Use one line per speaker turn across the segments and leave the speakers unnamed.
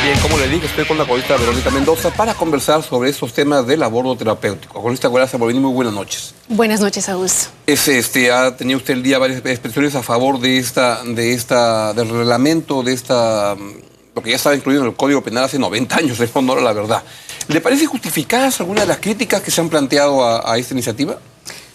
Bien, como le dije, estoy con la columnista Verónica Mendoza para conversar sobre estos temas del aborto terapéutico. Columnista Guaraza Bolini, muy buenas noches.
Buenas noches, Augusto.
Ha tenido usted el día varias expresiones a favor del reglamento, lo que ya estaba incluido en el Código Penal hace 90 años, es honor a la verdad. ¿Le parece justificadas algunas de las críticas que se han planteado a esta iniciativa?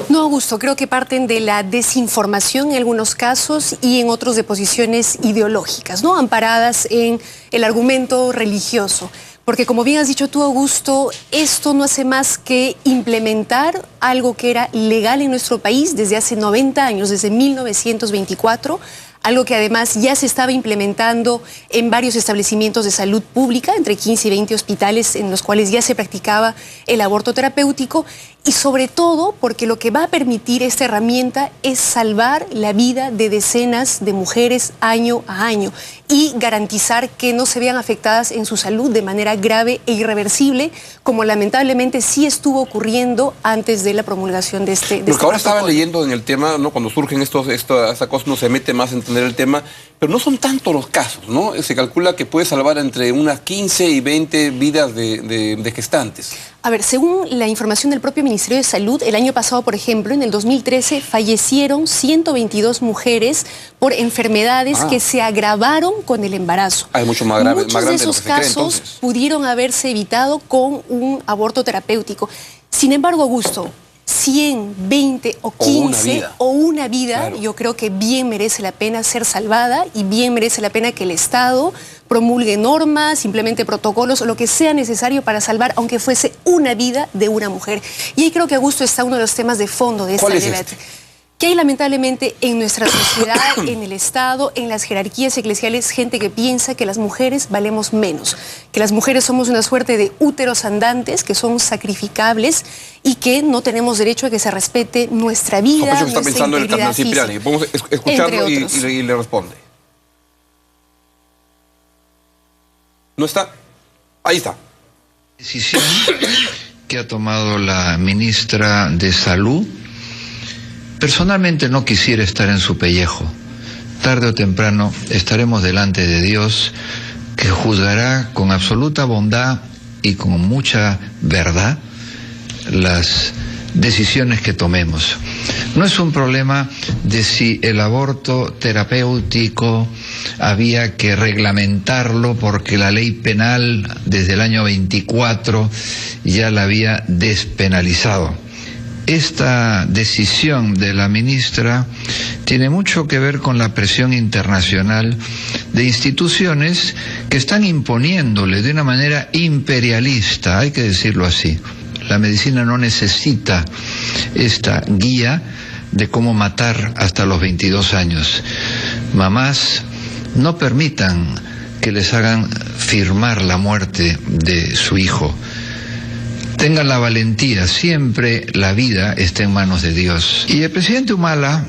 No, Augusto, creo que parten de la desinformación en algunos casos y en otros de posiciones ideológicas, ¿no? Amparadas en el argumento religioso. Porque como bien has dicho tú, Augusto, esto no hace más que implementar algo que era legal en nuestro país desde hace 90 años, desde 1924, algo que además ya se estaba implementando en varios establecimientos de salud pública, entre 15 y 20 hospitales en los cuales ya se practicaba el aborto terapéutico, y sobre todo porque lo que va a permitir esta herramienta es salvar la vida de decenas de mujeres año a año y garantizar que no se vean afectadas en su salud de manera grave e irreversible, como lamentablemente sí estuvo ocurriendo antes de la promulgación de este
Porque ahora estaba leyendo en el tema, ¿no? Cuando surgen esta cosa, uno se mete más a entender el tema, pero no son tantos los casos, ¿no? Se calcula que puede salvar entre unas 15 y 20 vidas de gestantes.
A ver, según la información del propio Ministerio de Salud, el año pasado, por ejemplo, en el 2013, fallecieron 122 mujeres por enfermedades que se agravaron con el embarazo.
Es mucho más grave,
Muchos de esos casos pudieron haberse evitado con un aborto terapéutico. Sin embargo, Augusto, 100, 20 o 15 o una vida, claro, yo creo que bien merece la pena ser salvada y bien merece la pena que el Estado promulgue normas, implemente protocolos o lo que sea necesario para salvar, aunque fuese una vida de una mujer. Y ahí creo que, Augusto, está uno de los temas de fondo de este debate. Que hay lamentablemente en nuestra sociedad, en el Estado, en las jerarquías eclesiales, gente que piensa que las mujeres valemos menos, que las mujeres somos una suerte de úteros andantes, que son sacrificables y que no tenemos derecho a que se respete nuestra vida,
que está pensando en el cardenal Cipriani. Podemos escucharlo y le responde. ¿No está? Ahí está.
Decisión que ha tomado la ministra de Salud. Personalmente no quisiera estar en su pellejo. Tarde o temprano estaremos delante de Dios, que juzgará con absoluta bondad y con mucha verdad las decisiones que tomemos. No es un problema de si el aborto terapéutico había que reglamentarlo porque la ley penal desde el año 24 ya la había despenalizado. Esta decisión de la ministra tiene mucho que ver con la presión internacional de instituciones que están imponiéndole de una manera imperialista, hay que decirlo así. La medicina no necesita esta guía de cómo matar hasta los 22 años. Mamás, no permitan que les hagan firmar la muerte de su hijo. Tengan la valentía, siempre la vida está en manos de Dios. Y el presidente Humala...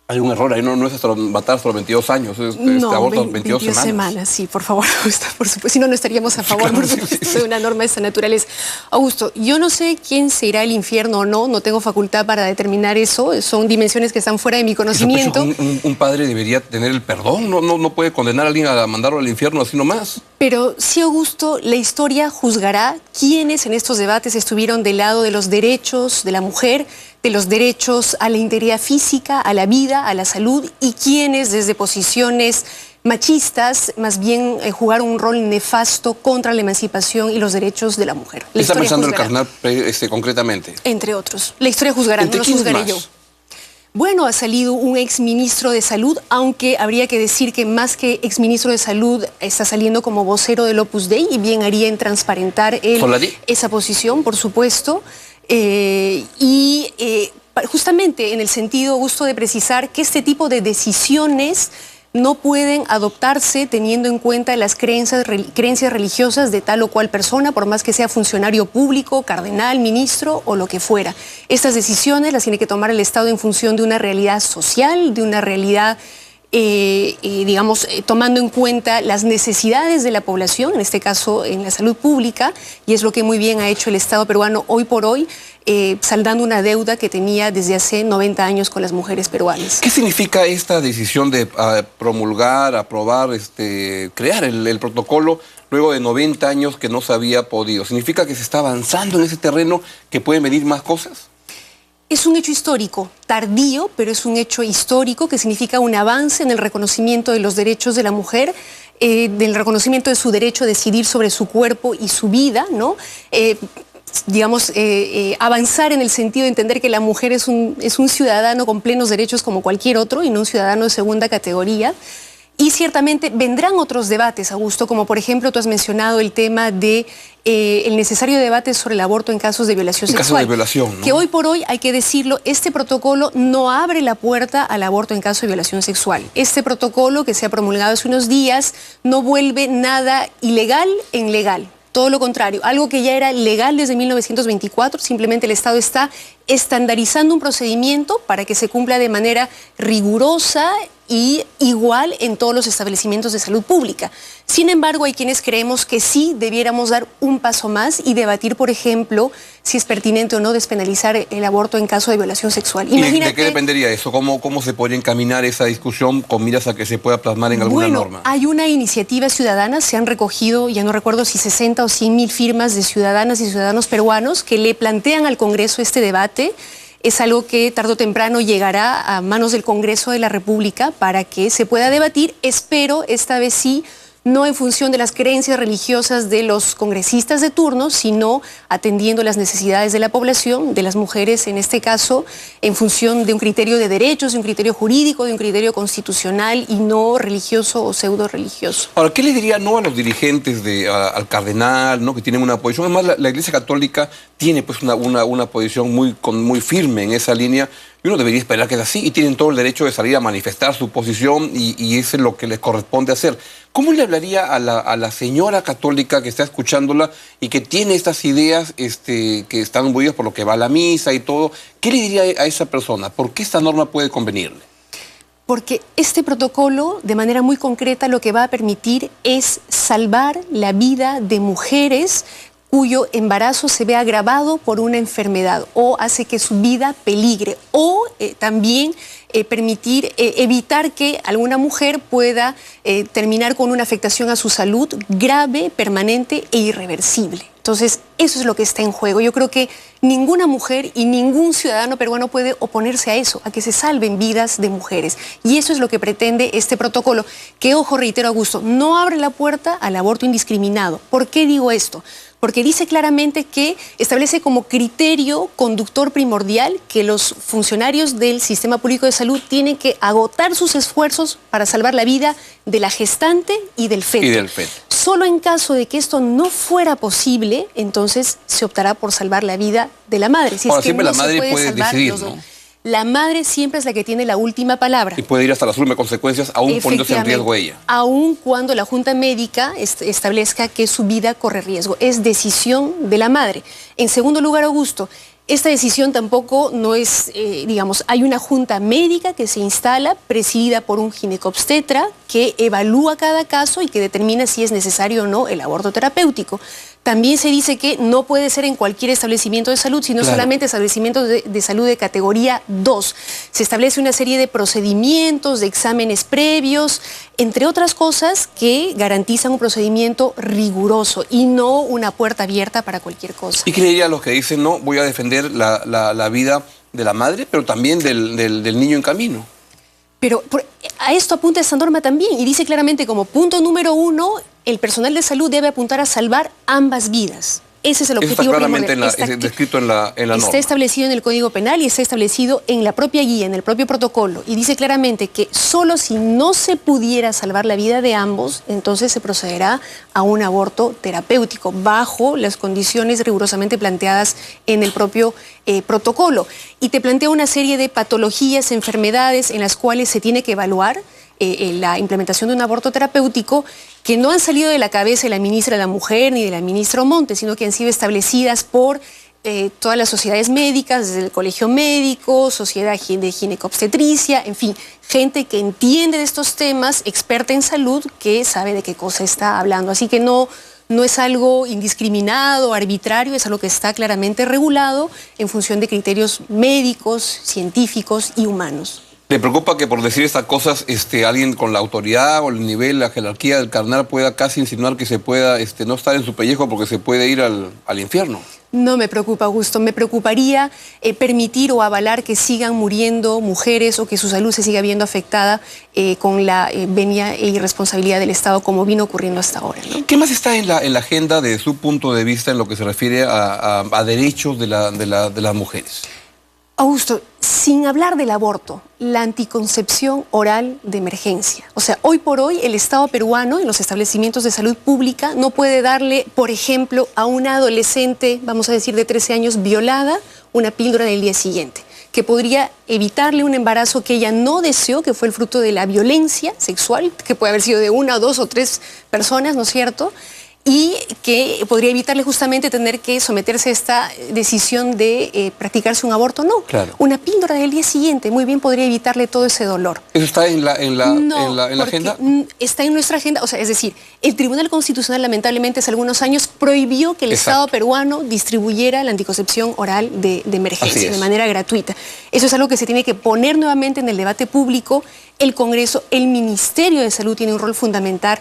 Hay un error ahí, no es hasta matar hasta los 22 años,
no,
aborto a los 22
semanas. Sí, por favor, Augusto, por supuesto, si no, no estaríamos a favor, por supuesto, de una norma de esta naturaleza. Augusto, yo no sé quién se irá al infierno o no, no tengo facultad para determinar eso, son dimensiones que están fuera de mi conocimiento.
Un padre debería tener el perdón, no puede condenar a alguien a mandarlo al infierno así nomás.
Pero sí, Augusto, la historia juzgará quiénes en estos debates estuvieron del lado de los derechos de la mujer, de los derechos a la integridad física, a la vida, a la salud, y quiénes desde posiciones machistas más bien jugaron un rol nefasto contra la emancipación y los derechos de la mujer.
¿Qué está pensando el cardenal concretamente?
Entre otros. La historia juzgará, no lo juzgaré yo. Bueno, ha salido un exministro de Salud, aunque habría que decir que más que exministro de Salud está saliendo como vocero del Opus Dei y bien haría en transparentar esa posición, por supuesto. Justamente en el sentido, Augusto, de precisar que este tipo de decisiones no pueden adoptarse teniendo en cuenta las creencias religiosas de tal o cual persona, por más que sea funcionario público, cardenal, ministro o lo que fuera. Estas decisiones las tiene que tomar el Estado en función de una realidad social, de una realidad digamos, tomando en cuenta las necesidades de la población, en este caso en la salud pública, y es lo que muy bien ha hecho el Estado peruano hoy por hoy, saldando una deuda que tenía desde hace 90 años con las mujeres peruanas.
¿Qué significa esta decisión de promulgar, aprobar, crear el protocolo luego de 90 años que no se había podido? ¿Significa que se está avanzando en ese terreno, que pueden venir más cosas?
Es un hecho histórico, tardío, pero es un hecho histórico que significa un avance en el reconocimiento de los derechos de la mujer, del reconocimiento de su derecho a decidir sobre su cuerpo y su vida, ¿no? Digamos, avanzar en el sentido de entender que la mujer es un ciudadano con plenos derechos como cualquier otro y no un ciudadano de segunda categoría. Y ciertamente vendrán otros debates, Augusto, como por ejemplo tú has mencionado el tema de el necesario debate sobre el aborto en casos de violación sexual.
Casos de violación, ¿no?
Que hoy por hoy, hay que decirlo, este protocolo no abre la puerta al aborto en caso de violación sexual. Este protocolo que se ha promulgado hace unos días no vuelve nada ilegal en legal. Todo lo contrario, algo que ya era legal desde 1924, simplemente el Estado está estandarizando un procedimiento para que se cumpla de manera rigurosa y igual en todos los establecimientos de salud pública. Sin embargo, hay quienes creemos que sí debiéramos dar un paso más y debatir, por ejemplo, si es pertinente o no despenalizar el aborto en caso de violación sexual.
Imagínate, ¿de qué dependería eso? ¿Cómo se podría encaminar esa discusión con miras a que se pueda plasmar en alguna norma?
Hay una iniciativa ciudadana, se han recogido, ya no recuerdo si 60 o 100.000 firmas de ciudadanas y ciudadanos peruanos que le plantean al Congreso este debate. Es algo que tarde o temprano llegará a manos del Congreso de la República para que se pueda debatir. Espero, esta vez sí, no en función de las creencias religiosas de los congresistas de turno, sino atendiendo las necesidades de la población, de las mujeres en este caso, en función de un criterio de derechos, de un criterio jurídico, de un criterio constitucional y no religioso o pseudo religioso.
Ahora, ¿qué le diría no a los dirigentes, al cardenal, ¿no?, que tienen una posición? Además, la Iglesia Católica tiene pues una posición muy firme en esa línea. Y uno debería esperar que es así, y tienen todo el derecho de salir a manifestar su posición, y eso es lo que les corresponde hacer. ¿Cómo le hablaría a la señora católica que está escuchándola y que tiene estas ideas que están imbuidas por lo que va a la misa y todo? ¿Qué le diría a esa persona? ¿Por qué esta norma puede convenirle?
Porque este protocolo, de manera muy concreta, lo que va a permitir es salvar la vida de mujeres cuyo embarazo se ve agravado por una enfermedad o hace que su vida peligre, o también permitir evitar que alguna mujer pueda terminar con una afectación a su salud grave, permanente e irreversible. Entonces, eso es lo que está en juego. Yo creo que ninguna mujer y ningún ciudadano peruano puede oponerse a eso, a que se salven vidas de mujeres. Y eso es lo que pretende este protocolo, que, ojo, reitero, Augusto, no abre la puerta al aborto indiscriminado. ¿Por qué digo esto? Porque dice claramente que establece como criterio conductor primordial que los funcionarios del sistema público de salud tienen que agotar sus esfuerzos para salvar la vida de la gestante y del feto. Solo en caso de que esto no fuera posible, entonces se optará por salvar la vida de la madre. Si
ahora,
es que
siempre
no
la madre
puede
puede decidir, ¿no?
La madre siempre es la que tiene la última palabra.
Y puede ir hasta las últimas consecuencias, aún poniéndose en riesgo ella.
Aún cuando la Junta Médica establezca que su vida corre riesgo. Es decisión de la madre. En segundo lugar, Augusto, esta decisión tampoco no es, digamos, hay una junta médica que se instala, presidida por un ginecobstetra, que evalúa cada caso y que determina si es necesario o no el aborto terapéutico. También se dice que no puede ser en cualquier establecimiento de salud, sino solamente establecimientos de salud de categoría 2. Se establece una serie de procedimientos, de exámenes previos, entre otras cosas que garantizan un procedimiento riguroso y no una puerta abierta para cualquier cosa.
¿Y qué le diría a los que dicen, no, voy a defender la vida de la madre, pero también del niño en camino?
Pero a esto apunta esta norma también, y dice claramente como punto número 1, el personal de salud debe apuntar a salvar ambas vidas. Ese es el objetivo.
Eso está claramente descrito en la norma.
Está establecido en el Código Penal y está establecido en la propia guía, en el propio protocolo. Y dice claramente que solo si no se pudiera salvar la vida de ambos, entonces se procederá a un aborto terapéutico, bajo las condiciones rigurosamente planteadas en el propio protocolo. Y te plantea una serie de patologías, enfermedades en las cuales se tiene que evaluar la implementación de un aborto terapéutico, que no han salido de la cabeza de la ministra de la Mujer ni de la ministra Omonte, sino que han sido establecidas por todas las sociedades médicas, desde el Colegio Médico, Sociedad de Ginecobstetricia, en fin, gente que entiende de estos temas, experta en salud, que sabe de qué cosa está hablando. Así que no es algo indiscriminado, arbitrario, es algo que está claramente regulado en función de criterios médicos, científicos y humanos.
¿Le preocupa que por decir estas cosas alguien con la autoridad o el nivel, la jerarquía del carnal pueda casi insinuar que se pueda no estar en su pellejo porque se puede ir al infierno?
No me preocupa, Augusto. Me preocuparía permitir o avalar que sigan muriendo mujeres o que su salud se siga viendo afectada con la venia e irresponsabilidad del Estado como vino ocurriendo hasta ahora, ¿no?
¿Qué más está en la agenda de su punto de vista en lo que se refiere a derechos de las mujeres?
Augusto, sin hablar del aborto, la anticoncepción oral de emergencia. O sea, hoy por hoy el Estado peruano en los establecimientos de salud pública no puede darle, por ejemplo, a una adolescente, vamos a decir de 13 años, violada, una píldora del día siguiente, que podría evitarle un embarazo que ella no deseó, que fue el fruto de la violencia sexual, que puede haber sido de 1, 2 o 3 personas, ¿no es cierto?, y que podría evitarle justamente tener que someterse a esta decisión de practicarse un aborto. No,
claro.
Una píldora del día siguiente muy bien podría evitarle todo ese dolor.
¿Eso está en la agenda?
Está en nuestra agenda, o sea, es decir, el Tribunal Constitucional lamentablemente hace algunos años prohibió que el Estado peruano distribuyera la anticoncepción oral de emergencia de manera gratuita. Eso es algo que se tiene que poner nuevamente en el debate público. El Congreso, el Ministerio de Salud tiene un rol fundamental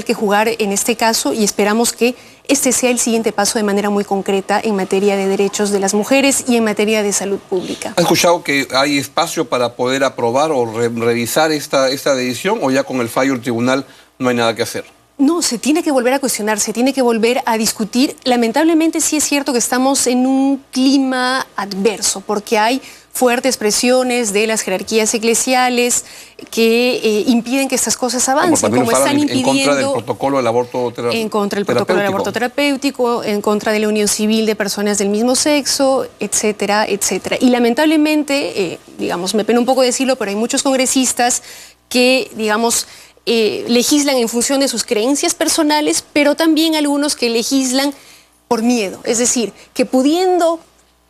que jugar en este caso y esperamos que este sea el siguiente paso de manera muy concreta en materia de derechos de las mujeres y en materia de salud pública.
¿Has escuchado que hay espacio para poder aprobar o revisar esta decisión o ya con el fallo del tribunal no hay nada que hacer?
No, se tiene que volver a cuestionar, se tiene que volver a discutir. Lamentablemente sí es cierto que estamos en un clima adverso porque hay fuertes presiones de las jerarquías eclesiales que impiden que estas cosas avancen, como están impidiendo
en contra del protocolo del aborto terapéutico.
En contra del protocolo del aborto terapéutico, en contra de la unión civil de personas del mismo sexo, etcétera, etcétera. Y lamentablemente, digamos, me pena un poco decirlo, pero hay muchos congresistas que, digamos, legislan en función de sus creencias personales, pero también algunos que legislan por miedo. Es decir, que pudiendo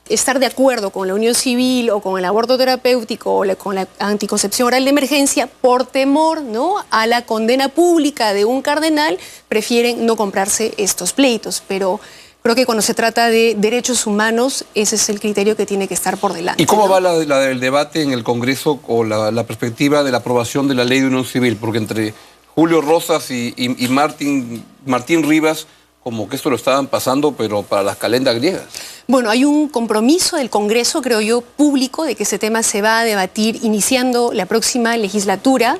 estar de acuerdo con la unión civil o con el aborto terapéutico o con la anticoncepción oral de emergencia, por temor, ¿no?, a la condena pública de un cardenal, prefieren no comprarse estos pleitos. Pero creo que cuando se trata de derechos humanos, ese es el criterio que tiene que estar por delante.
¿Y cómo va el debate en el Congreso o la perspectiva de la aprobación de la ley de unión civil? Porque entre Julio Rosas y Martín Rivas, como que esto lo estaban pasando, pero para las calendas griegas.
Bueno, hay un compromiso del Congreso, creo yo, público, de que ese tema se va a debatir iniciando la próxima legislatura.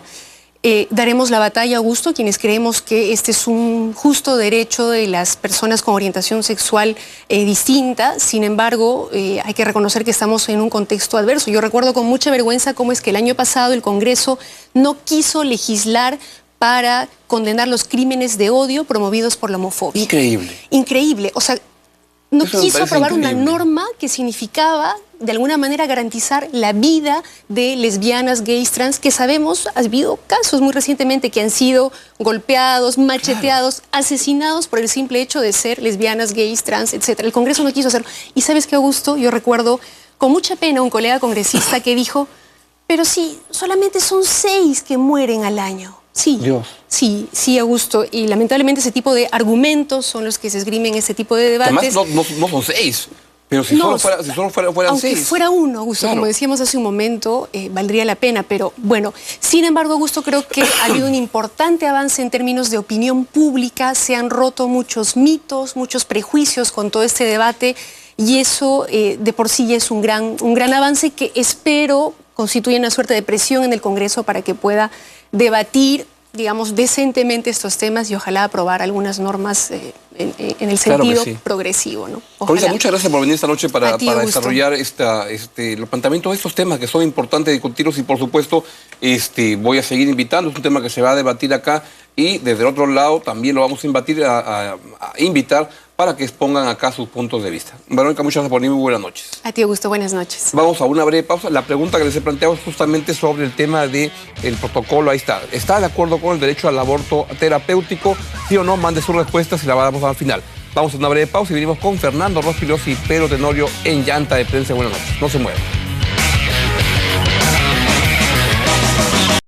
Daremos la batalla, Augusto, quienes creemos que este es un justo derecho de las personas con orientación sexual distinta. Sin embargo, hay que reconocer que estamos en un contexto adverso. Yo recuerdo con mucha vergüenza cómo es que el año pasado el Congreso no quiso legislar para condenar los crímenes de odio promovidos por la homofobia.
Increíble.
Increíble. O sea, no
Eso
quiso aprobar
increíble.
una norma que significaba, de alguna manera, garantizar la vida de lesbianas, gays, trans, que sabemos, ha habido casos muy recientemente que han sido golpeados, macheteados, asesinados por el simple hecho de ser lesbianas, gays, trans, etc. El Congreso no quiso hacerlo. Y ¿sabes qué, Augusto? Yo recuerdo con mucha pena un colega congresista que dijo, pero sí, solamente son 6 que mueren al año. Sí,
Dios.
sí, Augusto. Y lamentablemente ese tipo de argumentos son los que se esgrimen en este tipo de debates.
Además, no son 6, pero si solo fueran
aunque
6.
fuera uno, Augusto,
Claro.
como decíamos hace un momento, valdría la pena. Pero bueno, sin embargo, Augusto, creo que ha habido un importante avance en términos de opinión pública. Se han roto muchos mitos, muchos prejuicios con todo este debate. Y eso de por sí ya es un gran avance que espero constituya una suerte de presión en el Congreso para que pueda debatir, digamos, decentemente estos temas y ojalá aprobar algunas normas en el sentido progresivo, ¿no?
Corina, muchas gracias por venir esta noche para desarrollar los planteamientos de estos temas que son importantes discutirlos y, por supuesto, voy a seguir invitando. Es un tema que se va a debatir acá y desde el otro lado también lo vamos a invitar para que expongan acá sus puntos de vista. Verónica, muchas gracias por venir, muy buenas noches.
A ti, Augusto, buenas noches.
Vamos a una breve pausa. La pregunta que les he planteado es justamente sobre el tema del protocolo. Ahí está. ¿Está de acuerdo con el derecho al aborto terapéutico? Sí o no, mande sus respuestas y la vamos al final. Vamos a una breve pausa y venimos con Fernando Rospigliosi y Pedro Tenorio en Llanta de Prensa. Buenas noches. No se muevan.